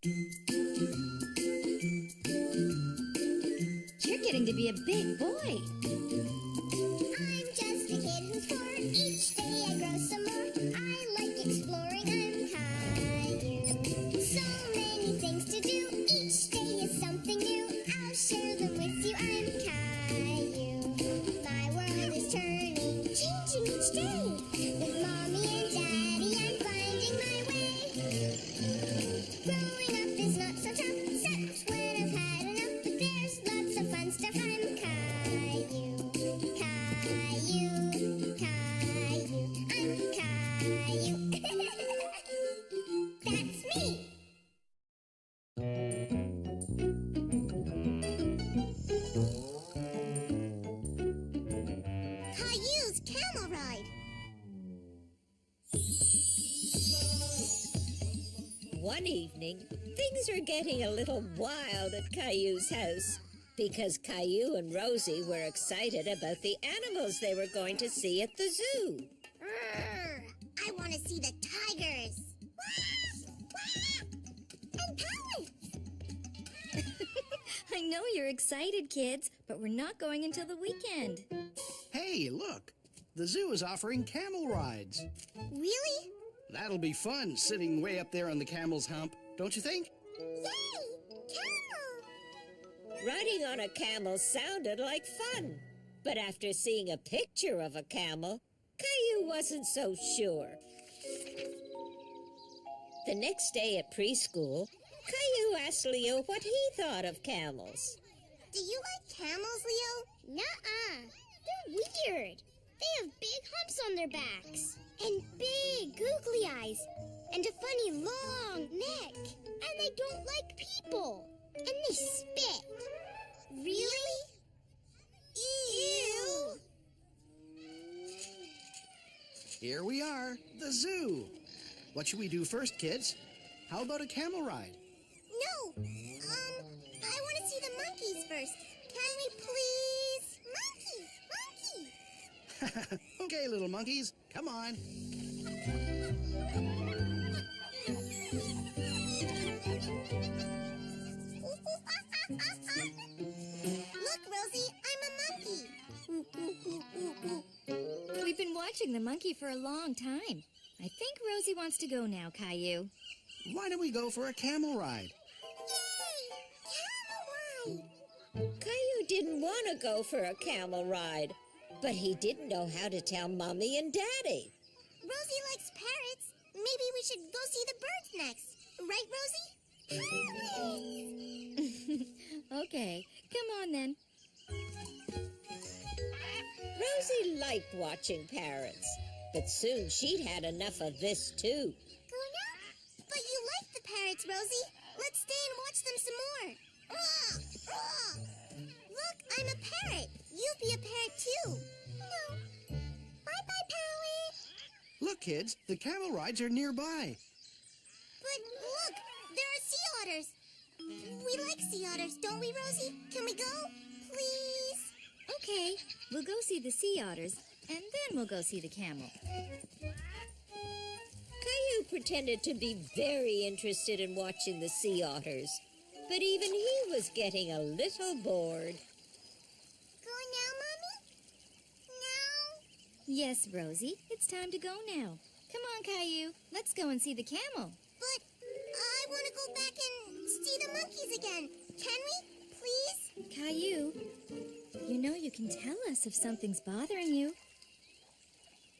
You're getting to be a big boy. I'm just a kid who's 4. Each day I grow some more. I like exploring. I'm Caillou. So many things to do. Each day is something new. I'll share them with you. I'm Caillou. My world is turning, changing each day. With mommy and daddy, I'm finding my way. Growing up is not so tough, except when I've had enough. But there's lots of fun stuff. I'm Caillou. Caillou, Caillou, I'm Caillou. That's me. Caillou's camel ride. One evening, things were getting a little wild at Caillou's house because Caillou and Rosie were excited about the animals they were going to see at the zoo. I want to see the tigers. And pirates. I know you're excited, kids, but we're not going until the weekend. Hey, look. The zoo is offering camel rides. Really? That'll be fun, sitting way up there on the camel's hump, don't you think? Yay! Camel! Riding on a camel sounded like fun, but after seeing a picture of a camel, Caillou wasn't so sure. The next day at preschool, Caillou asked Leo what he thought of camels. Do you like camels, Leo? Nuh-uh. They're weird. They have big humps on their backs. And big googly eyes. And a funny long neck. And they don't like people. And they spit. Really? Ew! Here we are, the zoo. What should we do first, kids? How about a camel ride? No. I want to see the monkeys first. Can we please? Monkeys! Okay, little monkeys, come on. Look, Rosie, I'm a monkey. We've been watching the monkey for a long time. I think Rosie wants to go now, Caillou. Why don't we go for a camel ride? Yay! Camel ride! Caillou didn't want to go for a camel ride, but he didn't know how to tell Mommy and Daddy. Rosie likes parrots. Maybe we should go see the birds next. Right, Rosie? Parrots! Okay, come on then. Rosie liked watching parrots, but soon she'd had enough of this too. Guna? But you like the parrots, Rosie. Let's stay and watch them some more. Look, I'm a parrot. You be a parrot too. No. Bye-bye, parrot. Look, kids, the camel rides are nearby. But look, there are sea otters. We like sea otters, don't we, Rosie? Can we go? Please? Okay, we'll go see the sea otters, and then we'll go see the camel. Caillou pretended to be very interested in watching the sea otters, but even he was getting a little bored. Go now, Mommy? Now? Yes, Rosie, it's time to go now. Come on, Caillou, let's go and see the camel. But I want to go back and see the monkeys again. Can we? Please? Caillou, you know you can tell us if something's bothering you.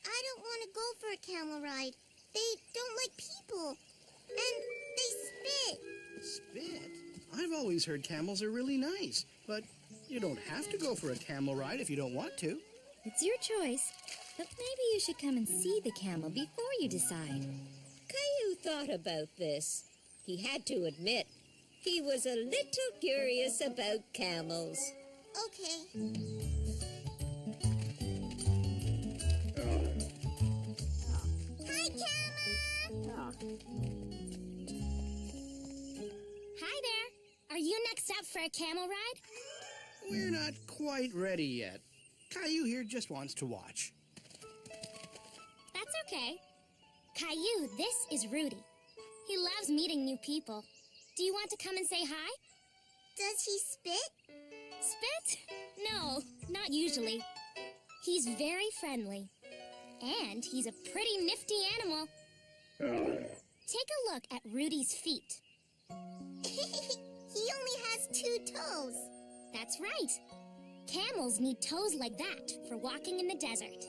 I don't want to go for a camel ride. They don't like people. And they spit. Spit? I've always heard camels are really nice, but you don't have to go for a camel ride if you don't want to. It's your choice, but maybe you should come and see the camel before you decide. Caillou thought about this. He had to admit, he was a little curious about camels. Okay. Hi, camel! Hi there. Are you next up for a camel ride? We're not quite ready yet. Caillou here just wants to watch. That's okay. Caillou, this is Rudy. He loves meeting new people. Do you want to come and say hi? Does he spit? Spit? No, not usually. He's very friendly. And he's a pretty nifty animal. Take a look at Rudy's feet. He only has 2 toes. That's right. Camels need toes like that for walking in the desert.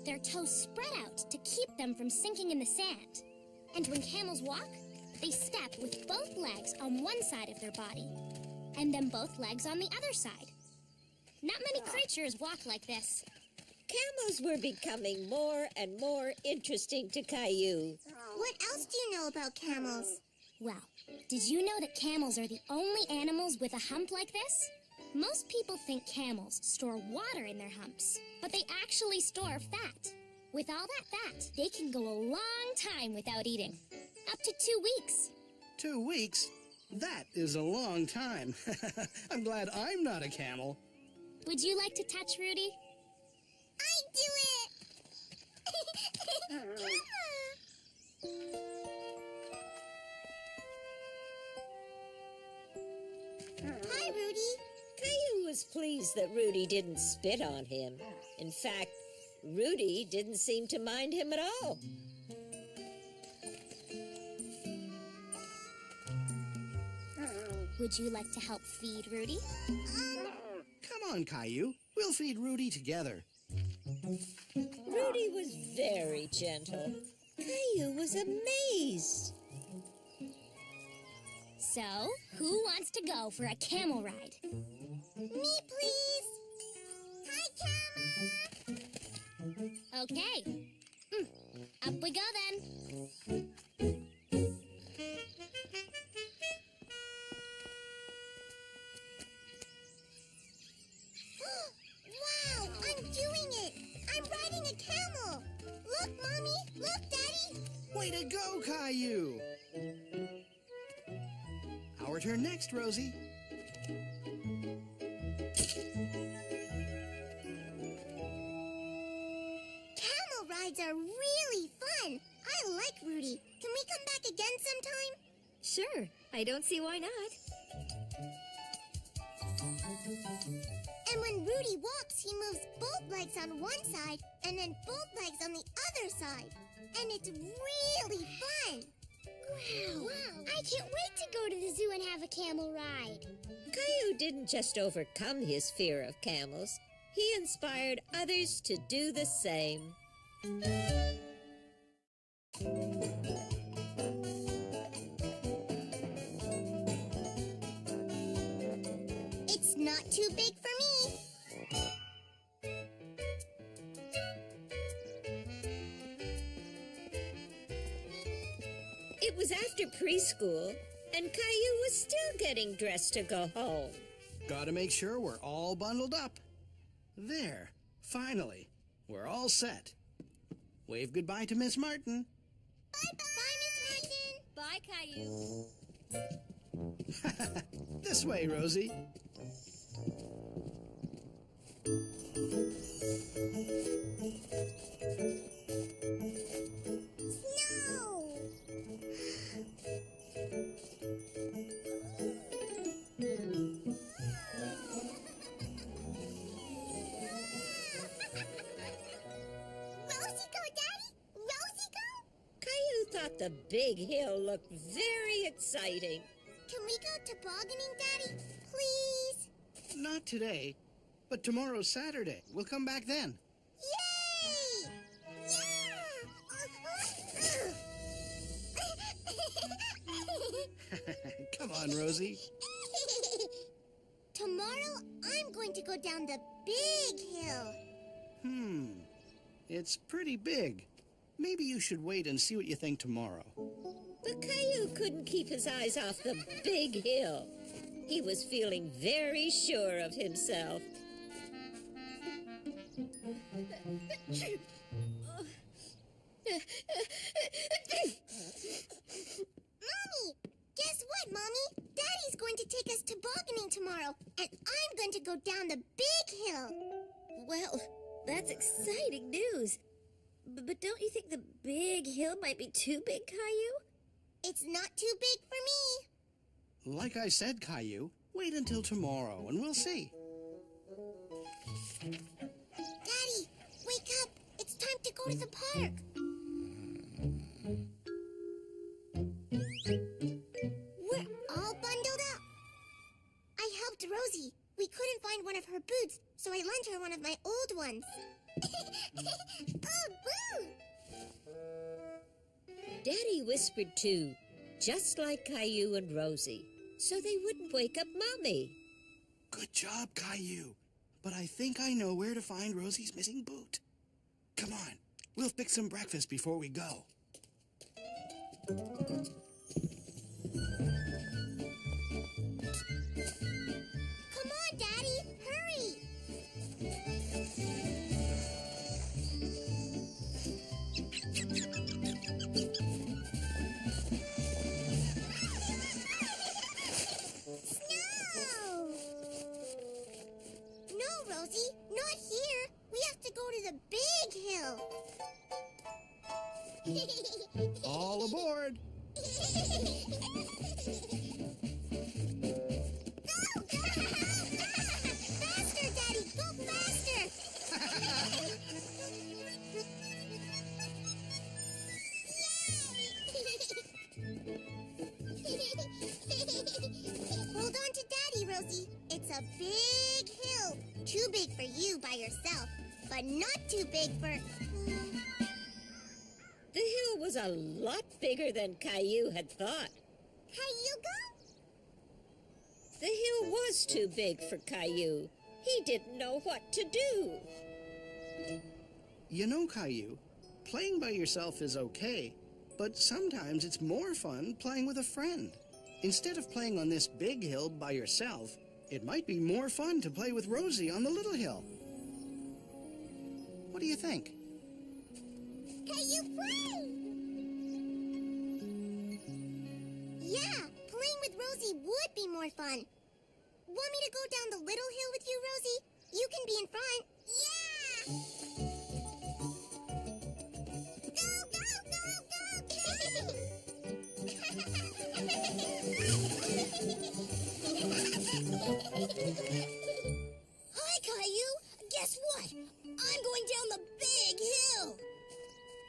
Their toes spread out to keep them from sinking in the sand. And when camels walk, they step with both legs on one side of their body, and then both legs on the other side. Not many creatures walk like this. Camels were becoming more and more interesting to Caillou. What else do you know about camels? Well, did you know that camels are the only animals with a hump like this? Most people think camels store water in their humps, but they actually store fat. With all that fat, they can go a long time without eating. Up to 2 weeks. 2 weeks? That is a long time. I'm glad I'm not a camel. Would you like to touch Rudy? I do it! Hi, Rudy. Caillou was pleased that Rudy didn't spit on him. In fact, Rudy didn't seem to mind him at all. Would you like to help feed Rudy? Come on, Caillou. We'll feed Rudy together. Rudy was very gentle. Caillou was amazed. So, who wants to go for a camel ride? Me, please. Hi, camel. Okay. Up we go then. Wow, I'm doing it. I'm riding a camel. Look, Mommy. Look, Daddy. Way to go, Caillou! Our turn next, Rosie. Camel rides are really fun. I like Rudy. Can we come back again sometime? Sure, I don't see why not. And when Rudy walks, he moves both legs on one side and then both legs on the other side. And it's really fun. Wow. I can't wait to go to the zoo and have a camel ride. Caillou didn't just overcome his fear of camels. He inspired others to do the same. It's not too big for me. It was after preschool, and Caillou was still getting dressed to go home. Gotta make sure we're all bundled up. There, finally, we're all set. Wave goodbye to Miss Martin. Bye, Miss Martin. Bye, Caillou. This way, Rosie. Snow. Rosie go, Daddy. Rosie go. Caillou thought the big hill looked very exciting. Can we go tobogganing, Daddy? Please? Not today, but tomorrow's Saturday. We'll come back then. Yay! Yeah! Come on, Rosie. Tomorrow, I'm going to go down the big hill. It's pretty big. Maybe you should wait and see what you think tomorrow. But Caillou couldn't keep his eyes off the big hill. He was feeling very sure of himself. Mommy! Guess what, Mommy? Daddy's going to take us tobogganing tomorrow, and I'm going to go down the big hill. Well, that's exciting news. But don't you think the big hill might be too big, Caillou? It's not too big for me. Like I said, Caillou, wait until tomorrow and we'll see. Daddy, wake up. It's time to go to the park. We're all bundled up. I helped Rosie. We couldn't find one of her boots, so I lent her one of my old ones. Oh, boo! Daddy whispered too, just like Caillou and Rosie, so they wouldn't wake up Mommy. Good job, Caillou. But I think I know where to find Rosie's missing boot. Come on, we'll fix some breakfast before we go. Come on, Daddy, hurry! Snow! No, Rosie, not here. We have to go to the big hill. All aboard! Go! Faster, Daddy! Go faster! Hold on to Daddy, Rosie. It's a big hill. Too big for you by yourself, but not too big for... The hill was a lot bigger than Caillou had thought. Caillou go? The hill was too big for Caillou. He didn't know what to do. You know, Caillou, playing by yourself is okay, but sometimes it's more fun playing with a friend. Instead of playing on this big hill by yourself, it might be more fun to play with Rosie on the little hill. What do you think? Caillou play! Yeah, playing with Rosie would be more fun. Want me to go down the little hill with you, Rosie? You can be in front. Yeah! Hi, Caillou. Guess what? I'm going down the big hill.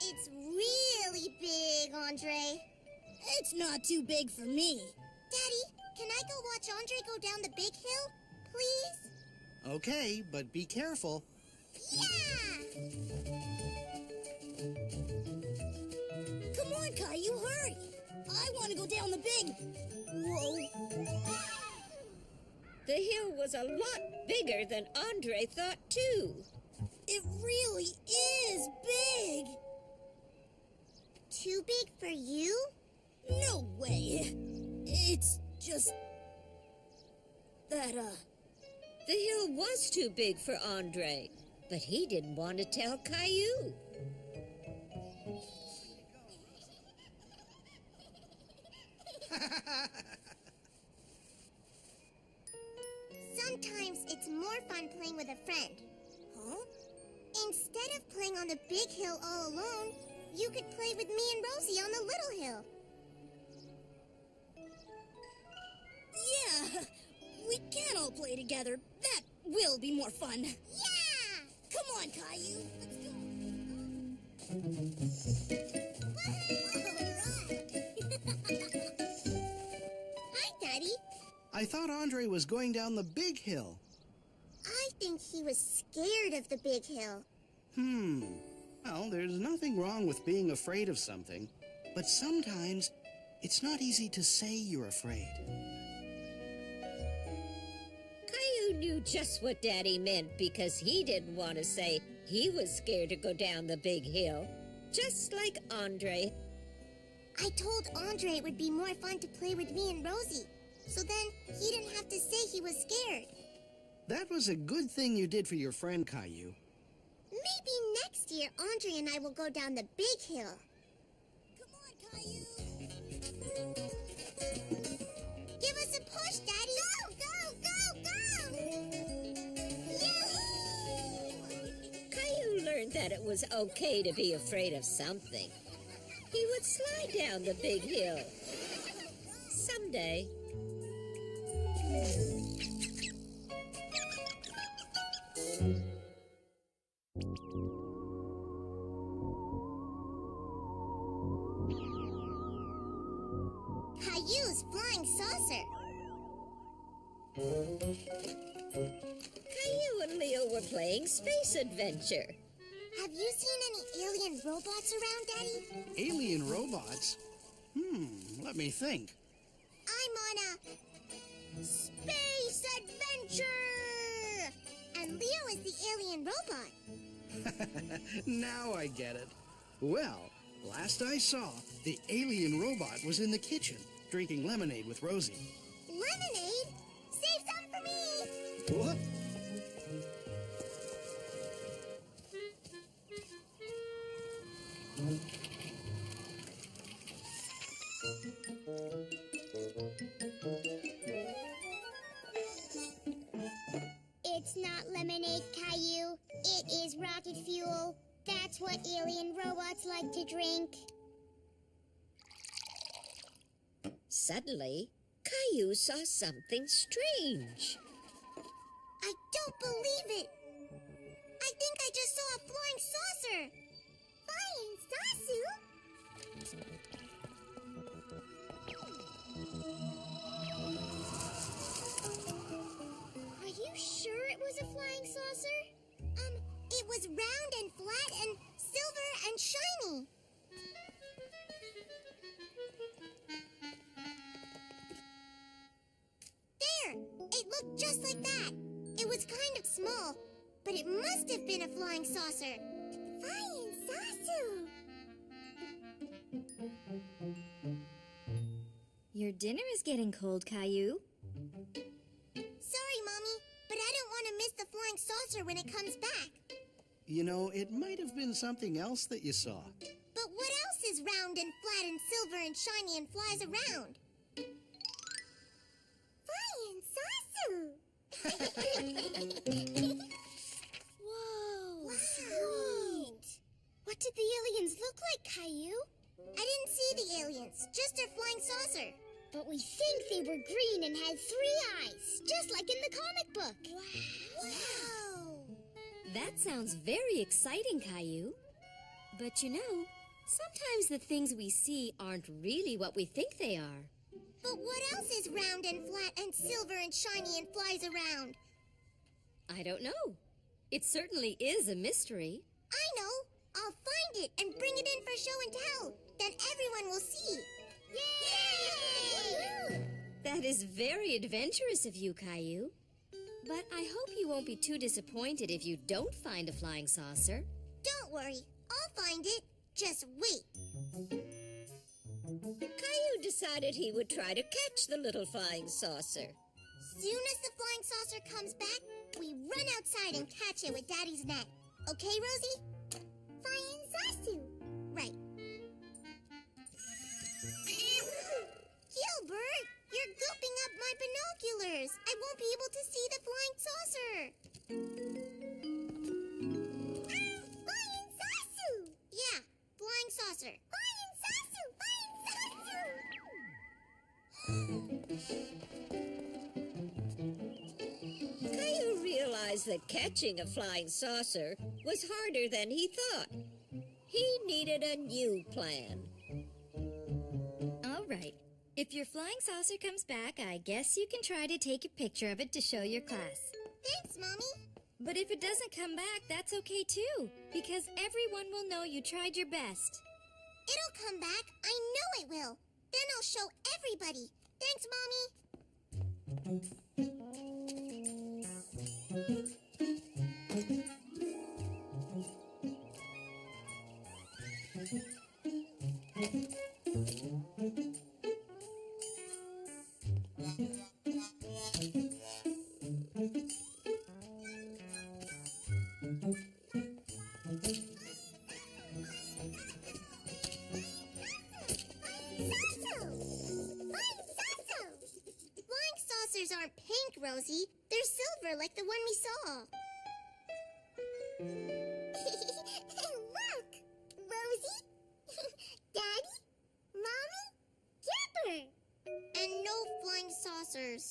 It's really big, Andre. It's not too big for me. Daddy, can I go watch Andre go down the big hill, please? Okay, but be careful. Yeah! Come on, Caillou, hurry. I want to go down the big... Whoa. The hill was a lot bigger than Andre thought, too. It really is big. Too big for you? No way. It's just that, The hill was too big for Andre, but he didn't want to tell Caillou. Sometimes it's more fun playing with a friend. Huh? Instead of playing on the big hill all alone, you could play with me and Rosie on the little hill. Yeah, we can all play together. That will be more fun. Yeah! Come on, Caillou. Let's go. Hi, Daddy. I thought Andre was going down the big hill. I think he was scared of the big hill. Well, there's nothing wrong with being afraid of something, but sometimes it's not easy to say you're afraid. Caillou knew just what Daddy meant because he didn't want to say he was scared to go down the big hill, just like Andre. I told Andre it would be more fun to play with me and Rosie, so then he didn't have to say he was scared. That was a good thing you did for your friend, Caillou. Maybe next year Andre and I will go down the big hill. Come on, Caillou. Give us a push, Daddy. Go, go, go, go! Yay! Caillou learned that it was okay to be afraid of something. He would slide down the big hill. Someday. Caillou's flying saucer. Caillou and Leo were playing Space Adventure. Have you seen any alien robots around, Daddy? Alien robots? Let me think. I'm on a space adventure! And Leo is the alien robot. Now I get it. Well, last I saw, the alien robot was in the kitchen, drinking lemonade with Rosie. Lemonade? Save some for me! What? It's not lemonade, Caillou. It is rocket fuel. That's what alien robots like to drink. Suddenly, Caillou saw something strange. I don't believe it. I think I just saw a flying saucer. Flying saucer? Are you sure it was a flying saucer? It was round and flat and silver and shiny. There! It looked just like that. It was kind of small, but it must have been a flying saucer. Flying saucer! Your dinner is getting cold, Caillou. Sorry, Mommy, but I don't want to miss the flying saucer when it comes back. You know, it might have been something else that you saw. But what else is round and flat and silver and shiny and flies around? Flying saucer! Whoa! Wow! What did the aliens look like, Caillou? I didn't see the aliens, just their flying saucer. But we think they were green and had 3 eyes, just like in the comic book. Wow! That sounds very exciting, Caillou. But you know, sometimes the things we see aren't really what we think they are. But what else is round and flat and silver and shiny and flies around? I don't know. It certainly is a mystery. I know! I'll find it and bring it in for show and tell. Then everyone will see. Yay! That is very adventurous of you, Caillou. But I hope you won't be too disappointed if you don't find a flying saucer. Don't worry, I'll find it. Just wait. Caillou decided he would try to catch the little flying saucer. Soon as the flying saucer comes back, we run outside and catch it with Daddy's net. Okay, Rosie? Flying saucer. Right. Gilbert, you're gooping up my binoculars. I won't be able to see the flying saucer. Flying saucer. Yeah, flying saucer. Flying saucer. Caillou realized that catching a flying saucer was harder than he thought. He needed a new plan. All right. If your flying saucer comes back, I guess you can try to take a picture of it to show your class. Thanks, Mommy. But if it doesn't come back, that's okay too, because everyone will know you tried your best. It'll come back. I know it will. Then I'll show everybody. Thanks, Mommy. Flying saucers aren't pink, Rosie. They're silver like the one we saw. Look! Rosie, Daddy, Mommy, Gilbert. And no flying saucers.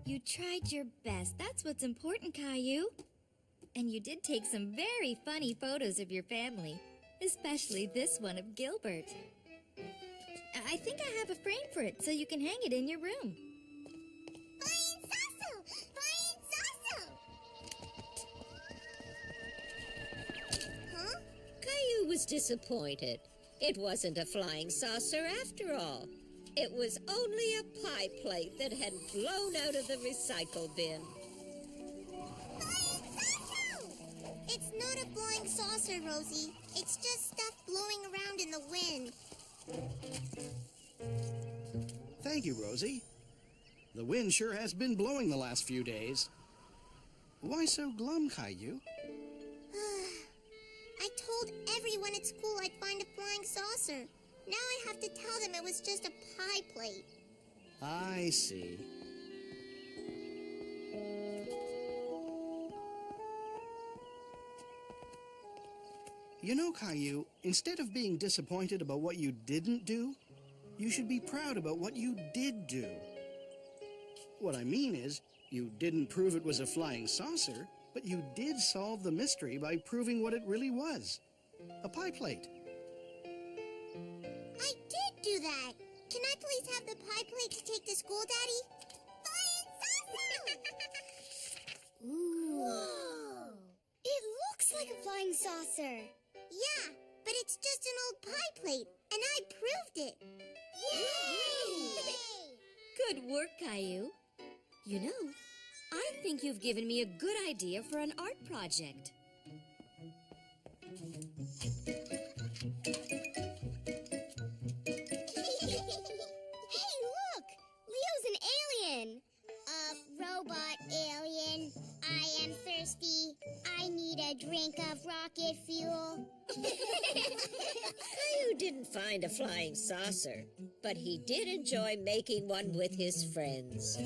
You tried your best. That's what's important, Caillou. And you did take some very funny photos of your family, especially this one of Gilbert. I think I have a frame for it, so you can hang it in your room. Flying saucer! Flying saucer! Huh? Caillou was disappointed. It wasn't a flying saucer after all. It was only a pie plate that had blown out of the recycle bin. Flying saucer! It's not a flying saucer, Rosie. It's just stuff blowing around in the wind. Thank you, Rosie. The wind sure has been blowing the last few days. Why so glum, Caillou? I told everyone at school I'd find a flying saucer. Now I have to tell them it was just a pie plate. I see. You know, Caillou, instead of being disappointed about what you didn't do, you should be proud about what you did do. What I mean is, you didn't prove it was a flying saucer, but you did solve the mystery by proving what it really was. A pie plate. I did do that. Can I please have the pie plate to take to school, Daddy? Flying saucer! Ooh. Whoa. It looks like a flying saucer. Yeah, but it's just an old pie plate, and I proved it. Yay! Good work, Caillou. You know, I think you've given me a good idea for an art project. Hey, look! Leo's an alien. Robot alien. I am thirsty. I need a drink of rocket fuel. Caillou didn't find a flying saucer, but he did enjoy making one with his friends.